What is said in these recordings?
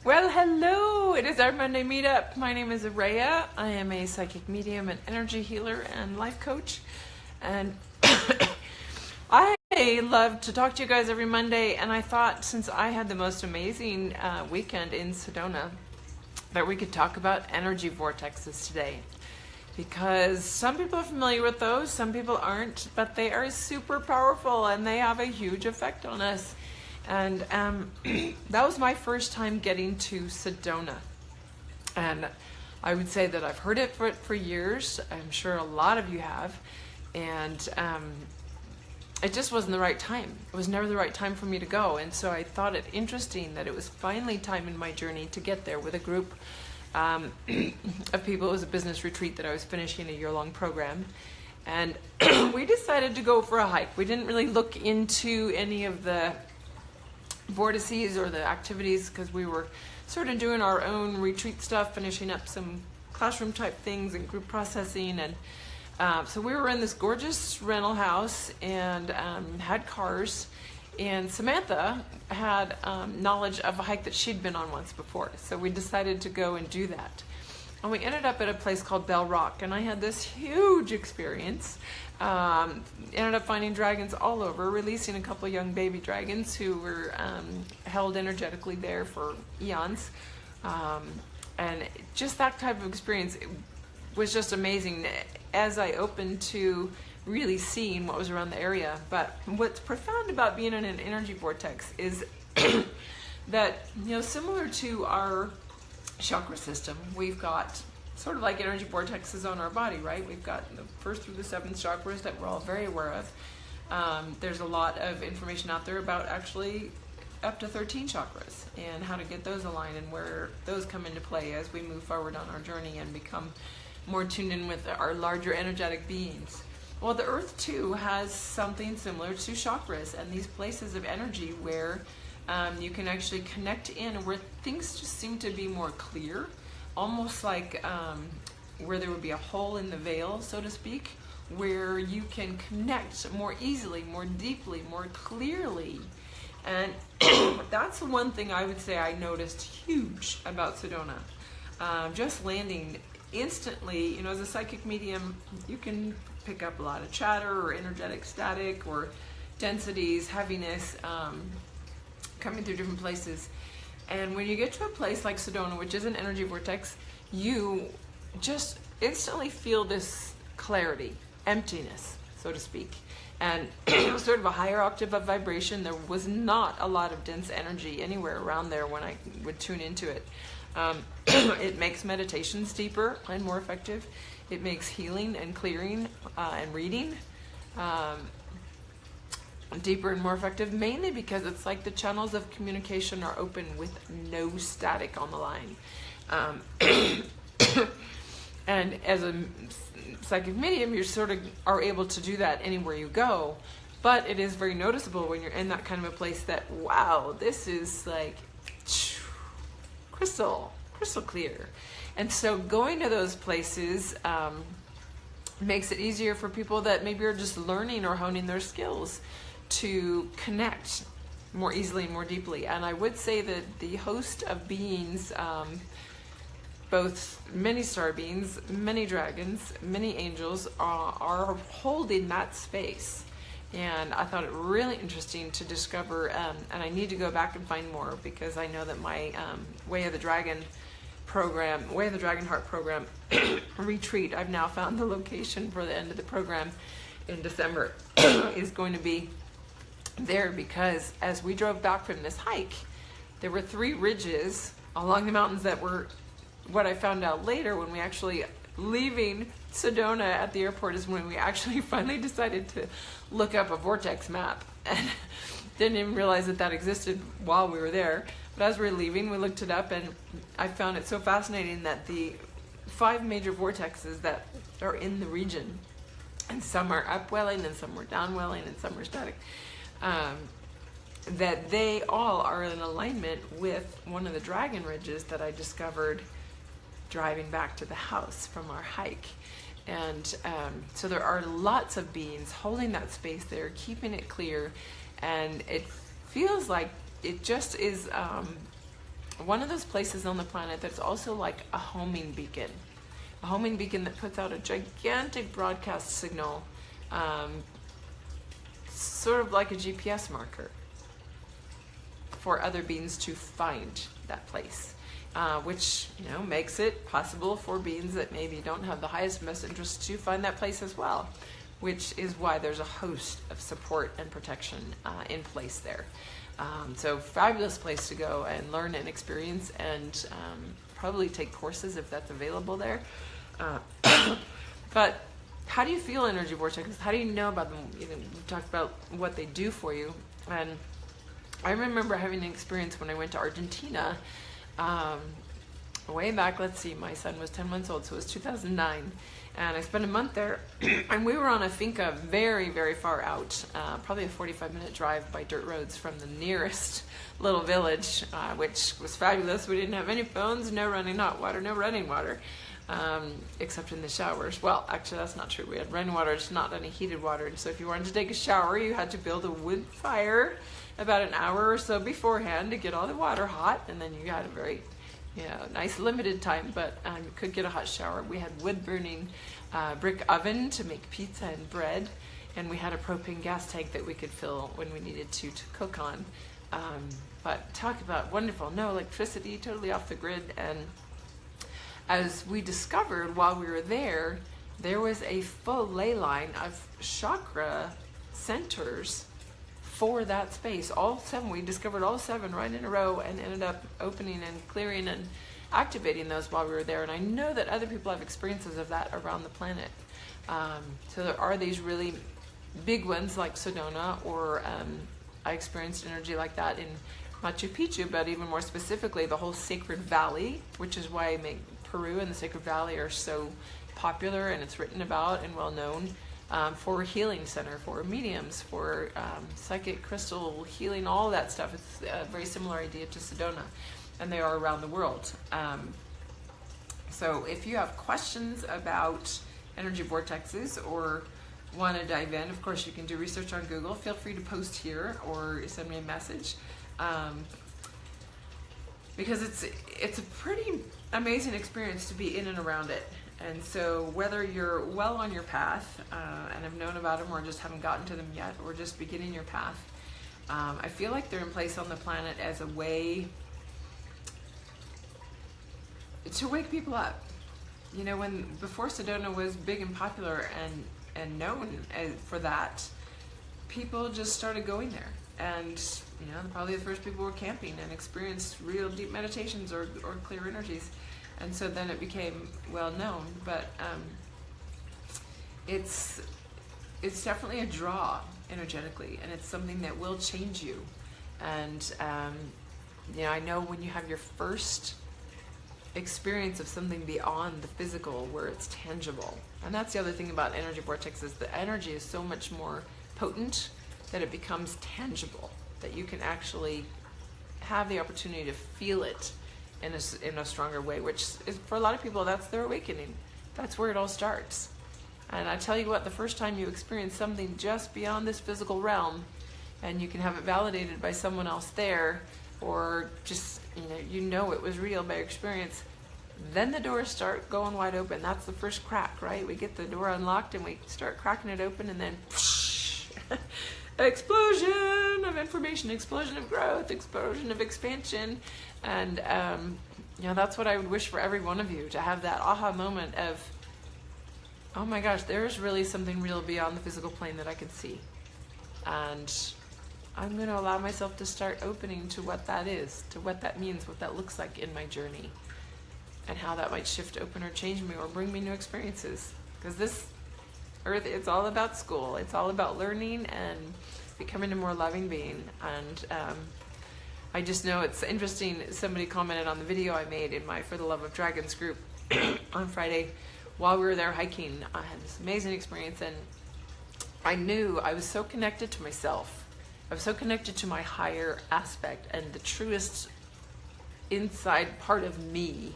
Well, hello! It is our Monday meetup. My name is Araya. I am a psychic medium and energy healer and life coach. And I love to talk to you guys every Monday. And I thought since I had the most amazing weekend in Sedona, that we could talk about energy vortexes today. Because some people are familiar with those, some people aren't, but they are super powerful and they have a huge effect on us. And that was my first time getting to Sedona. And I would say that I've heard it for years. I'm sure a lot of you have. And it just wasn't the right time. It was never the right time for me to go. And so I thought it interesting that it was finally time in my journey to get there with a group of people. It was a business retreat that I was finishing, a year-long program. And we decided to go for a hike. We didn't really look into any of the vortices or the activities because we were sort of doing our own retreat stuff, finishing up some classroom type things and group processing. And so we were in this gorgeous rental house and had cars. And Samantha had knowledge of a hike that she'd been on once before. So we decided to go and do that. And we ended up at a place called Bell Rock. And I had this huge experience. Ended up finding dragons all over, releasing a couple young baby dragons who were held energetically there for eons. And just that type of experience was just amazing as I opened to really seeing what was around the area. But what's profound about being in an energy vortex is that, you know, similar to our chakra system, we've got sort of like energy vortexes on our body, right? We've got the first through the seventh chakras that we're all very aware of. There's a lot of information out there about actually up to 13 chakras and how to get those aligned and where those come into play as we move forward on our journey and become more tuned in with our larger energetic beings. Well, the earth too has something similar to chakras and these places of energy where you can actually connect in, where things just seem to be more clear, almost like where there would be a hole in the veil, so to speak, where you can connect more easily, more deeply, more clearly. And that's one thing I would say I noticed huge about Sedona. Just landing instantly, you know, as a psychic medium, you can pick up a lot of chatter or energetic static or densities, heaviness, coming through different places. And when you get to a place like Sedona, which is an energy vortex, you just instantly feel this clarity, emptiness, so to speak. And it was sort of a higher octave of vibration. There was not a lot of dense energy anywhere around there when I would tune into it. It makes meditations deeper and more effective. It makes healing and clearing and reading deeper and more effective, mainly because it's like the channels of communication are open with no static on the line. And as a psychic medium, you sort of are able to do that anywhere you go, but it is very noticeable when you're in that kind of a place that, wow, this is like crystal clear. And so going to those places makes it easier for people that maybe are just learning or honing their skills to connect more easily and more deeply. And I would say that the host of beings, both many star beings, many dragons, many angels, are holding that space. And I thought it really interesting to discover, and I need to go back and find more because I know that my Way of the Dragon program, Way of the Dragon Heart program retreat, I've now found the location for the end of the program in December, is going to be there, because as we drove back from this hike, there were 3 ridges along the mountains that were, what I found out later when we actually leaving Sedona at the airport is when we actually finally decided to look up a vortex map, and didn't even realize that that existed while we were there. But as we were leaving, we looked it up, and I found it so fascinating that the 5 major vortexes that are in the region, and some are upwelling and some are downwelling and some are static, that they all are in alignment with one of the dragon ridges that I discovered driving back to the house from our hike. And so there are lots of beings holding that space there, keeping it clear, and it feels like it just is one of those places on the planet that's also like a homing beacon. A homing beacon that puts out a gigantic broadcast signal, sort of like a GPS marker for other beings to find that place, which, you know, makes it possible for beings that maybe don't have the highest best interest to find that place as well, which is why there's a host of support and protection in place there. So fabulous place to go and learn and experience, and probably take courses if that's available there. But how do you feel Energy Vortexes? How do you know about them? You know, we've talked about what they do for you. And I remember having an experience when I went to Argentina way back. Let's see, my son was 10 months old, so it was 2009. And I spent a month there, and we were on a finca very, very far out, probably a 45-minute drive by dirt roads from the nearest little village, which was fabulous. We didn't have any phones, no running hot water, no running water, except in the showers. Well, actually, that's not true. We had running water, just not any heated water. And so if you wanted to take a shower, you had to build a wood fire about an hour or so beforehand to get all the water hot, and then you had a very nice limited time, but you could get a hot shower. We had wood-burning brick oven to make pizza and bread, and we had a propane gas tank that we could fill when we needed to cook on. But talk about wonderful, no electricity, totally off the grid. And as we discovered while we were there, there was a full ley line of chakra centers for that space. All 7, we discovered all 7 right in a row, and ended up opening and clearing and activating those while we were there. And I know that other people have experiences of that around the planet. So there are these really big ones like Sedona, or I experienced energy like that in Machu Picchu, but even more specifically the whole Sacred Valley, which is why Peru and the Sacred Valley are so popular, and it's written about and well known. For a healing center, for mediums, for psychic crystal healing, all that stuff. It's a very similar idea to Sedona, and they are around the world. So if you have questions about energy vortexes or want to dive in, of course you can do research on Google. Feel free to post here or send me a message, because it's a pretty amazing experience to be in and around it. And so whether you're well on your path and have known about them, or just haven't gotten to them yet, or just beginning your path, I feel like they're in place on the planet as a way to wake people up. You know, before Sedona was big and popular and known for that, people just started going there. And, you know, probably the first people were camping and experienced real deep meditations or clear energies. And so then it became well known, but it's definitely a draw energetically, and it's something that will change you. And you know, I know when you have your first experience of something beyond the physical, where it's tangible. And that's the other thing about energy vortexes. The energy is so much more potent that it becomes tangible, that you can actually have the opportunity to feel it in a stronger way, which is, for a lot of people, that's their awakening. That's where it all starts. And I tell you what, the first time you experience something just beyond this physical realm, and you can have it validated by someone else there, or just, you know it was real by experience, then the doors start going wide open. That's the first crack, right? We get the door unlocked and we start cracking it open, and then explosion of information, explosion of growth, explosion of expansion. And you know, that's what I would wish for every one of you, to have that aha moment of, oh my gosh, there is really something real beyond the physical plane that I can see. And I'm going to allow myself to start opening to what that is, to what that means, what that looks like in my journey, and how that might shift, open, or change me, or bring me new experiences. Because this earth, it's all about school. It's all about learning and becoming a more loving being. And I just know it's interesting. Somebody commented on the video I made in my For the Love of Dragons group on Friday while we were there hiking. I had this amazing experience, and I knew I was so connected to myself. I was so connected to my higher aspect and the truest inside part of me.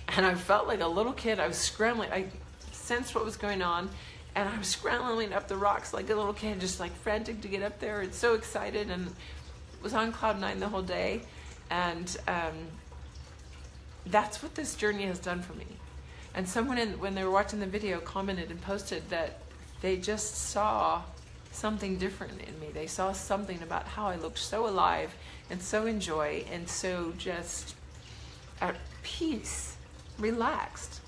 And I felt like a little kid. I was scrambling. I sensed what was going on, and I was scrambling up the rocks like a little kid, just like frantic to get up there and so excited, and was on cloud 9 the whole day. And that's what this journey has done for me. And someone, when they were watching the video, commented and posted that they just saw something different in me. They saw something about how I looked so alive and so in joy and so just at peace, relaxed.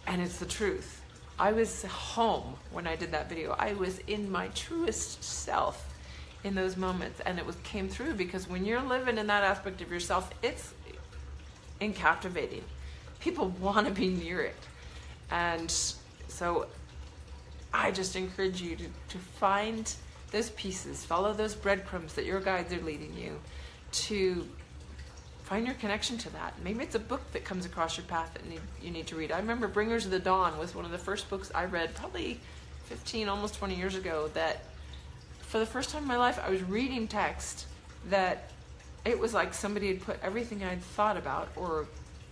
And it's the truth. I was home when I did that video. I was in my truest self in those moments, and it came through, because when you're living in that aspect of yourself, it's captivating. People want to be near it. And so I just encourage you to find those pieces, follow those breadcrumbs that your guides are leading you to. Find your connection to that. Maybe it's a book that comes across your path that you need to read. I remember Bringers of the Dawn was one of the first books I read, probably 15, almost 20 years ago, that for the first time in my life I was reading text that it was like somebody had put everything I'd thought about or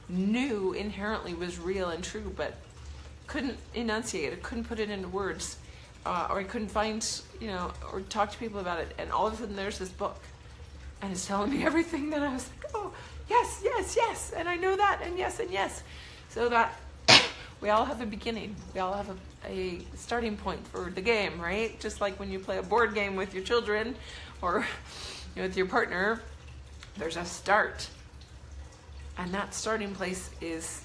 knew inherently was real and true, but couldn't enunciate it, couldn't put it into words, or I couldn't find, or talk to people about it. And all of a sudden there's this book. And it's telling me everything that I was like, oh, yes, yes, yes. And I know that, and yes, and yes. So that we all have a beginning. We all have a starting point for the game, right? Just like when you play a board game with your children or with your partner, there's a start. And that starting place is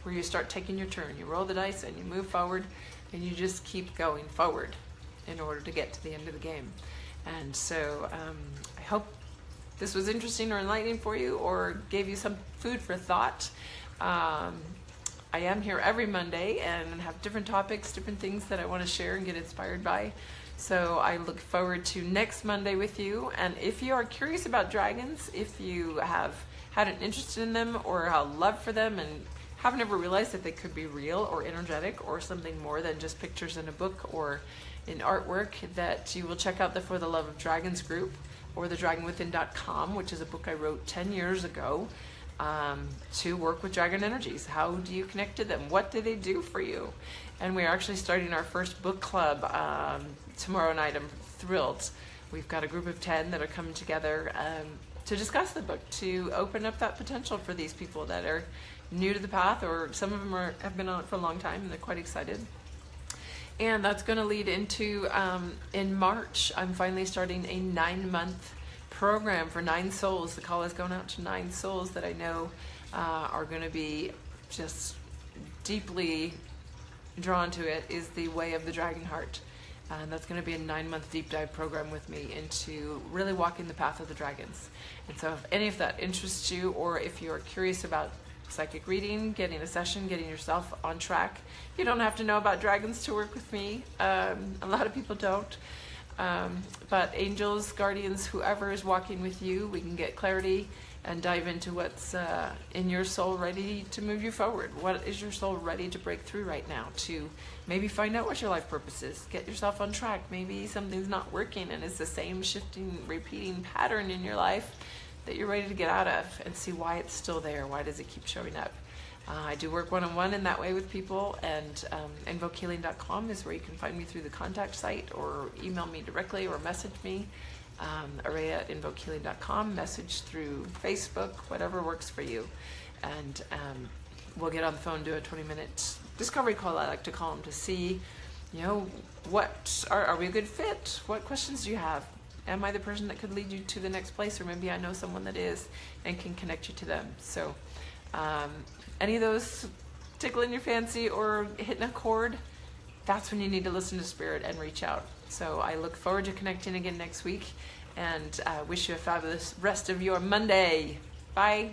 where you start taking your turn. You roll the dice and you move forward, and you just keep going forward in order to get to the end of the game. And so I hope this was interesting or enlightening for you, or gave you some food for thought. I am here every Monday and have different topics, different things that I want to share and get inspired by. So I look forward to next Monday with you. And if you are curious about dragons, if you have had an interest in them or a love for them and haven't ever realized that they could be real or energetic or something more than just pictures in a book or in artwork, that you will check out the For the Love of Dragons group or thedragonwithin.com, which is a book I wrote 10 years ago to work with dragon energies. How do you connect to them? What do they do for you? And we're actually starting our first book club tomorrow night. I'm thrilled. We've got a group of 10 that are coming together to discuss the book, to open up that potential for these people that are new to the path, or some of them have been on it for a long time and they're quite excited. And that's going to lead into, in March, I'm finally starting a 9-month program for 9 souls. The call is going out to 9 souls that I know are going to be just deeply drawn to it, is the Way of the Dragon Heart. And that's going to be a 9-month deep dive program with me into really walking the path of the dragons. And so if any of that interests you, or if you're curious about psychic reading, getting a session, getting yourself on track. You don't have to know about dragons to work with me. A lot of people don't. But angels, guardians, whoever is walking with you, we can get clarity and dive into what's in your soul ready to move you forward. What is your soul ready to break through right now, to maybe find out what your life purpose is, get yourself on track. Maybe something's not working and it's the same shifting, repeating pattern in your life that you're ready to get out of, and see why it's still there. Why does it keep showing up? I do work one-on-one in that way with people, and invokehealing.com is where you can find me through the contact site, or email me directly, or message me, Araya at invokehealing.com, message through Facebook, whatever works for you. And we'll get on the phone, do a 20-minute discovery call, I like to call them, to see, what are we a good fit? What questions do you have? Am I the person that could lead you to the next place? Or maybe I know someone that is and can connect you to them. So any of those tickling your fancy or hitting a chord, that's when you need to listen to Spirit and reach out. So I look forward to connecting again next week, and wish you a fabulous rest of your Monday. Bye.